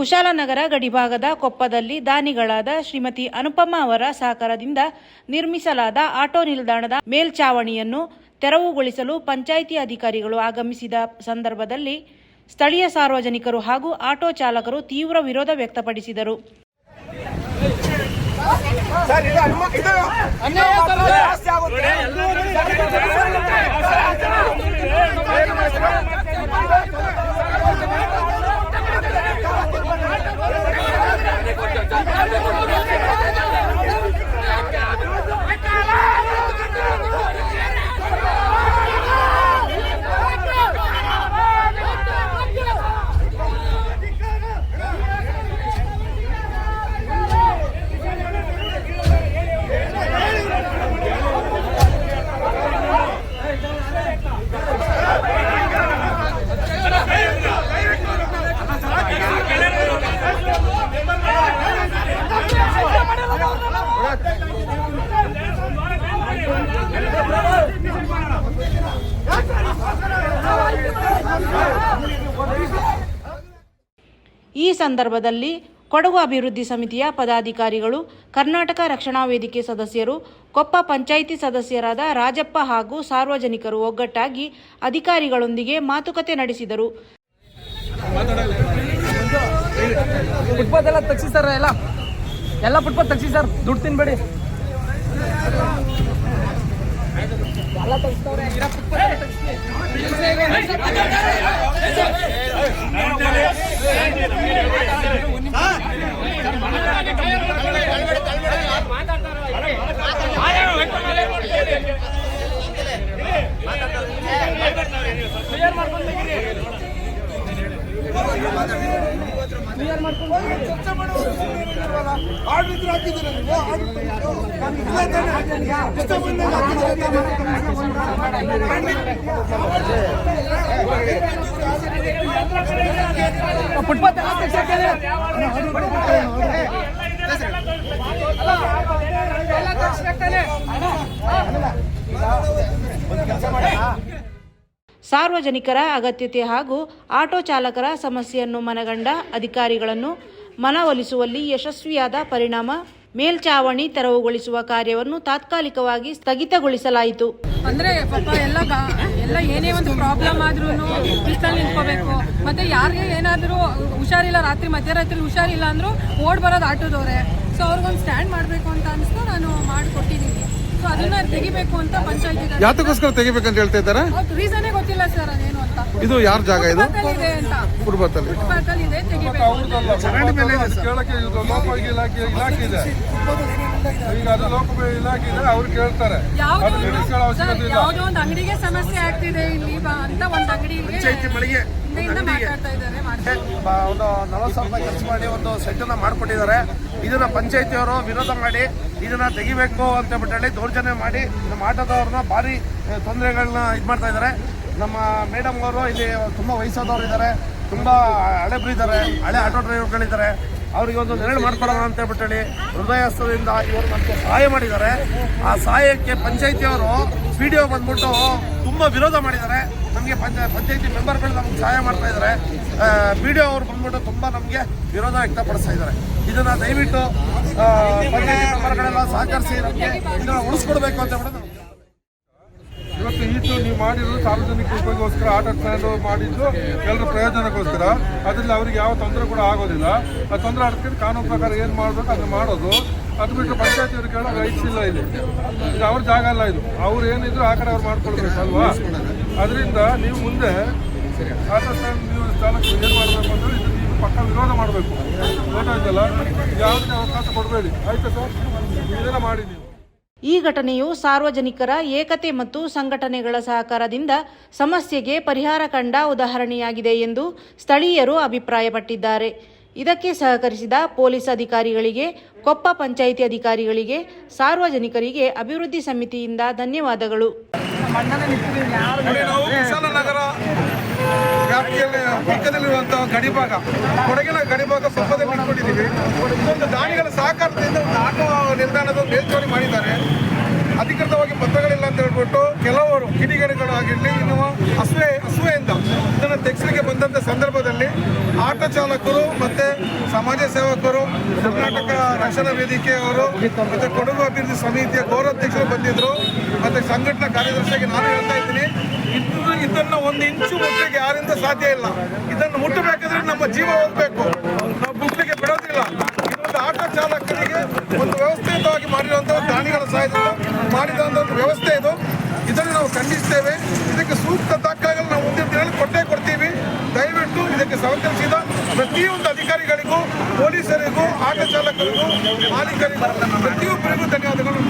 ಕುಶಾಲನಗರ ಗಡಿಭಾಗದ ಕೊಪ್ಪದಲ್ಲಿ ದಾನಿಗಳಾದ ಶ್ರೀಮತಿ ಅನುಪಮ್ಮ ಅವರ ಸಹಕಾರದಿಂದ ನಿರ್ಮಿಸಲಾದ ಆಟೋ ನಿಲ್ದಾಣದ ಮೇಲ್ಛಾವಣಿಯನ್ನು ತೆರವುಗೊಳಿಸಲು ಪಂಚಾಯಿತಿ ಅಧಿಕಾರಿಗಳು ಆಗಮಿಸಿದ ಸಂದರ್ಭದಲ್ಲಿ ಸ್ಥಳೀಯ ಸಾರ್ವಜನಿಕರು ಹಾಗೂ ಆಟೋ ಚಾಲಕರು ತೀವ್ರ ವಿರೋಧ ವ್ಯಕ್ತಪಡಿಸಿದರು. ಈ ಸಂದರ್ಭದಲ್ಲಿ ಕೊಡಗು ಅಭಿವೃದ್ಧಿ ಸಮಿತಿಯ ಪದಾಧಿಕಾರಿಗಳು, ಕರ್ನಾಟಕ ರಕ್ಷಣಾ ವೇದಿಕೆ ಸದಸ್ಯರು, ಕೊಪ್ಪ ಪಂಚಾಯಿತಿ ಸದಸ್ಯರಾದ ರಾಜಪ್ಪ ಹಾಗೂ ಸಾರ್ವಜನಿಕರು ಒಗ್ಗಟ್ಟಾಗಿ ಅಧಿಕಾರಿಗಳೊಂದಿಗೆ ಮಾತುಕತೆ ನಡೆಸಿದರು. ಫುಟ್ಪಾತ್ ಎಲ್ಲ ತಗ್ಸಿ ಸರ್, ಎಲ್ಲ ಫುಟ್ಪಾತ್ ತಗ್ಸಿ ಸರ್, ದುಡ್ಡು ತಿನ್ಬೇಡಿ. ಫುಟ್ಪಾತ್ ಸಾರ್ವಜನಿಕರ ಅಗತ್ಯತೆ ಹಾಗೂ ಆಟೋ ಚಾಲಕರ ಸಮಸ್ಯೆಯನ್ನು ಮನಗಂಡ ಅಧಿಕಾರಿಗಳನ್ನು ಮನವೊಲಿಸುವಲ್ಲಿ ಯಶಸ್ವಿಯಾದ ಪರಿಣಾಮ ಮೇಲ್ಛಾವಣಿ ತೆರವುಗೊಳಿಸುವ ಕಾರ್ಯವನ್ನು ತಾತ್ಕಾಲಿಕವಾಗಿ ಸ್ಥಗಿತಗೊಳಿಸಲಾಯಿತು. ಅಂದ್ರೆ ಪಾಪ ಎಲ್ಲ ಏನೇ ಒಂದು ಪ್ರಾಬ್ಲಮ್ ಆದ್ರೂ ಬಿಸಿಲಲ್ಲಿ ನಿಂತ್ಕೋಬೇಕು. ಮತ್ತೆ ಯಾರಿಗೆ ಏನಾದರೂ ಹುಷಾರಿಲ್ಲ, ಮಧ್ಯರಾತ್ರಿ ಹುಷಾರಿಲ್ಲ ಅಂದ್ರೂ ಓಡ್ ಬರೋದು ಆಟೋದವ್ರೆ. ಸೊ ಅವ್ರಿಗೊಂದು ಸ್ಟ್ಯಾಂಡ್ ಮಾಡಬೇಕು ಅಂತ ಅನಿಸ್ತು, ನಾನು ಮಾಡಿಕೊಟ್ಟಿದ್ದೀನಿ. ಸೊ ಅದನ್ನ ತೆಗಿಬೇಕು ಅಂತ ಪಂಚಾಯತಿ ಯಾತಕ್ಕೋಸ್ಕರ ತೆಗಿಬೇಕಂತ ಹೇಳ್ತಾ ಇದ್ದಾರೆ? ರೀಸನೇ ಗೊತ್ತಿಲ್ಲ ಸರ್ ಅದೇನು ಅಂತ. ಇದು ಯಾರ ಜಾಗ? ಇದು ಇದೆ ಅಂತ ಫುಟ್ಪಾತಲ್ಲಿ ಇದೆ, ತೆಗಿಬೇಕು. ಯಾವುದೋ ಒಂದು ಅಂಗಡಿಗೆ ಸಮಸ್ಯೆ ಆಗ್ತಿದೆ ಇಲ್ಲಿ ಅಂತ ಒಂದು ಅಂಗಡಿಗೆ ಮಾತಾಡ್ತಾ ಇದ್ದಾರೆ. ಒಂದು 40,000 ರೂಪಾಯಿ ಖರ್ಚು ಮಾಡಿ ಒಂದು ಸೆಟ್ಟನ್ನ ಮಾಡಿಕೊಟ್ಟಿದ್ದಾರೆ. ಇದನ್ನ ಪಂಚಾಯತಿಯವರು ವಿರೋಧ ಮಾಡಿ ಇದನ್ನ ತೆಗಿಬೇಕು ಅಂತ ಹೇಳಿ ದೌರ್ಜನ್ಯ ಮಾಡಿ ನಮ್ಮ ಆಟೋದವ್ರನ್ನ ಭಾರಿ ತೊಂದರೆಗಳನ್ನ ಇದು ಮಾಡ್ತಾ ಇದ್ದಾರೆ. ನಮ್ಮ ಮೇಡಮ್ ಅವರು ಇಲ್ಲಿ ತುಂಬ ವಯಸ್ಸಾದವರು ಇದ್ದಾರೆ, ತುಂಬ ಹಳೆಬ್ರಿದ್ದಾರೆ, ಹಳೆ ಆಟೋ ಡ್ರೈವರ್ಗಳಿದ್ದಾರೆ. ಅವರಿಗೆ ಒಂದು ನೆರಳು ಮಾಡ್ಕೊಡೋಣ ಅಂತ ಹೇಳ್ಬಿಟ್ಟು ಹೃದಯಸ್ಥದಿಂದ ಇವರು ನಮಗೆ ಸಹಾಯ ಮಾಡಿದ್ದಾರೆ. ಆ ಸಹಾಯಕ್ಕೆ ಪಂಚಾಯತಿಯವರು PDO ಬಂದ್ಬಿಟ್ಟು ತುಂಬ ವಿರೋಧ ಮಾಡಿದ್ದಾರೆ. ನಮಗೆ ಪಂಚಾಯತಿ ಮೆಂಬರ್ಗಳು ನಮ್ಗೆ ಸಹಾಯ ಮಾಡ್ತಾ ಇದ್ದಾರೆ. PDO ಅವರು ಬಂದ್ಬಿಟ್ಟು ತುಂಬ ನಮಗೆ ವಿರೋಧ ವ್ಯಕ್ತಪಡಿಸ್ತಾ ಇದ್ದಾರೆ. ಇದನ್ನು ದಯವಿಟ್ಟು ಪಂಚಾಯತಿ ಮೆಂಬರ್ಗಳೆಲ್ಲ ಸಹಕರಿಸಿ ನಮಗೆ ಇದನ್ನು ಉಳಿಸ್ಕೊಡ್ಬೇಕು ಅಂತ ಹೇಳ್ಬಿಟ್ಟು ಇವತ್ತು ನೀವು ಮಾಡಿರೋದು ಸಾರ್ವಜನಿಕ ಉಪಯೋಗಕ್ಕೋಸ್ಕರ ಆಟೋ ಸ್ಟ್ಯಾಂಡ್ ಮಾಡಿದ್ದು ಎಲ್ಲರ ಪ್ರಯೋಜನಕ್ಕೋಸ್ಕರ. ಅದರಿಂದ ಅವ್ರಿಗೆ ಯಾವ ತೊಂದರೆ ಕೂಡ ಆಗೋದಿಲ್ಲ. ಆ ತೊಂದರೆ ಆಡ್ಕೊಂಡು ಕಾನೂನು ಪ್ರಕಾರ ಏನು ಮಾಡಬೇಕು ಅದನ್ನು ಮಾಡೋದು. ಅದು ಬಿಟ್ಟು ಪಂಚಾಯತಿಯವ್ರಿಗೆ ಕೇಳೋ ರೈಟ್ಸ್ ಇಲ್ಲ. ಇಲ್ಲಿ ಇದು ಅವ್ರ ಜಾಗ ಅಲ್ಲ, ಇದು ಅವ್ರು ಏನಿದ್ರು ಆ ಕಡೆ ಅವ್ರು ಮಾಡ್ಕೊಳ್ಬೇಕಲ್ವಾ. ಅದರಿಂದ ನೀವು ಮುಂದೆ ಆಟೋ ಸ್ಟ್ಯಾಂಡ್ ನೀವು ಚಾಲಕರು ಏನು ಮಾಡಬೇಕು ಅಂದರೆ ಇದು ನೀವು ಪಕ್ಕ ವಿರೋಧ ಮಾಡಬೇಕು. ಗೊತ್ತಾಯ್ತಲ್ಲ, ಯಾವುದೇ ಅವಕಾಶ ಕೊಡಬೇಡಿ. ಆಯ್ತಾ ಸರ್? ಇದೆಲ್ಲ ಮಾಡಿ ನೀವು. ಈ ಘಟನೆಯು ಸಾರ್ವಜನಿಕರ ಏಕತೆ ಮತ್ತು ಸಂಘಟನೆಗಳ ಸಹಕಾರದಿಂದ ಸಮಸ್ಯೆಗೆ ಪರಿಹಾರ ಕಂಡ ಉದಾಹರಣೆಯಾಗಿದೆ ಎಂದು ಸ್ಥಳೀಯರು ಅಭಿಪ್ರಾಯಪಟ್ಟಿದ್ದಾರೆ. ಇದಕ್ಕೆ ಸಹಕರಿಸಿದ ಪೊಲೀಸ್ ಅಧಿಕಾರಿಗಳಿಗೆ, ಕೊಪ್ಪ ಪಂಚಾಯಿತಿ ಅಧಿಕಾರಿಗಳಿಗೆ, ಸಾರ್ವಜನಿಕರಿಗೆ ಅಭಿವೃದ್ಧಿ ಸಮಿತಿಯಿಂದ ಧನ್ಯವಾದಗಳು. ವ್ಯಾಪ್ತಿಯಲ್ಲಿ ಪಕ್ಕದಲ್ಲಿರುವಂತಹ ಗಡಿಭಾಗ, ಕೊಡಗಿನ ಗಡಿಭಾಗ ಸ್ವಲ್ಪದಲ್ಲಿ ಇಟ್ಕೊಂಡಿದ್ದೀವಿ. ಒಂದು ದಾನಿಗಳ ಸಹಕಾರದಿಂದ ಒಂದು ಆಟೋ ನಿಲ್ದಾಣದ ಮೇಲ್ಚಾವಣಿ ಮಾಡಿದ್ದಾರೆ. ಅಧಿಕೃತವಾಗಿ ಪತ್ರಗಳಿಲ್ಲ ಅಂತ ಹೇಳ್ಬಿಟ್ಟು ಕೆಲವರು ಕಿಡಿಗೇಡಿಗಳಾಗಿರಲಿ ಇನ್ನು ಅಸೂಯೆಯಿಂದ ಇದನ್ನು ತೆಗೆಸಲಿಕ್ಕೆ ಬಂದಂಥ ಸಂದರ್ಭದಲ್ಲಿ ಆಟೋ ಚಾಲಕರು ಮತ್ತೆ ಸಮಾಜ ಸೇವಕರು, ಕರ್ನಾಟಕ ರಕ್ಷಣಾ ವೇದಿಕೆಯವರು ಮತ್ತೆ ಕೊಡಗು ಅಭಿವೃದ್ಧಿ ಸಮಿತಿಯ ಗೌರವಾಧ್ಯಕ್ಷರು ಬಂದಿದ್ರು. ಮತ್ತೆ ಸಂಘಟನಾ ಕಾರ್ಯದರ್ಶಿಯಾಗಿ ನಾನು ಹೇಳ್ತಾ ಇದ್ದೀನಿ, ಇದನ್ನು ಒಂದು ಇಂಚು ಮುಟ್ಟಲಿಕ್ಕೆ ಯಾರಿಂದ ಸಾಧ್ಯ ಇಲ್ಲ. ಇದನ್ನು ಮುಟ್ಟಬೇಕಾದ್ರೆ ನಮ್ಮ ಜೀವ ಹೋಗಬೇಕು, ನಾವು ಮುಟ್ಟಲಿಕ್ಕೆ ಬಿಡೋದಿಲ್ಲ. ಇದೊಂದು ಆಟೋ ಚಾಲಕರಿಗೆ ಒಂದು ವ್ಯವಸ್ಥಿತವಾಗಿ ಮಾಡಿರುವಂಥ ದಾನಿಗಳ ಸಹಾಯದಿಂದ ಮಾಡಿದಂಥ ಒಂದು ವ್ಯವಸ್ಥೆ ಇದು. ಇದನ್ನು ನಾವು ಖಂಡಿಸ್ತೇವೆ. ಇದಕ್ಕೆ ಸೂಕ್ತ ದಾಖಲೆಗಳು ನಾವು ಮುಂದಿನ ದಿನಗಳಲ್ಲಿ ಕೊಡ್ತೀವಿ. ದಯವಿಟ್ಟು ಇದಕ್ಕೆ ಸಹಕರಿಸಿದ ಪ್ರತಿಯೊಂದು ಅಧಿಕಾರಿಗಳಿಗೂ, ಪೊಲೀಸರಿಗೂ, ಆಟೋ ಚಾಲಕರಿಗೂ, ಮಾಲೀಕರಿಗೂ ಪ್ರತಿಯೊಬ್ಬರಿಗೂ ಧನ್ಯವಾದಗಳು.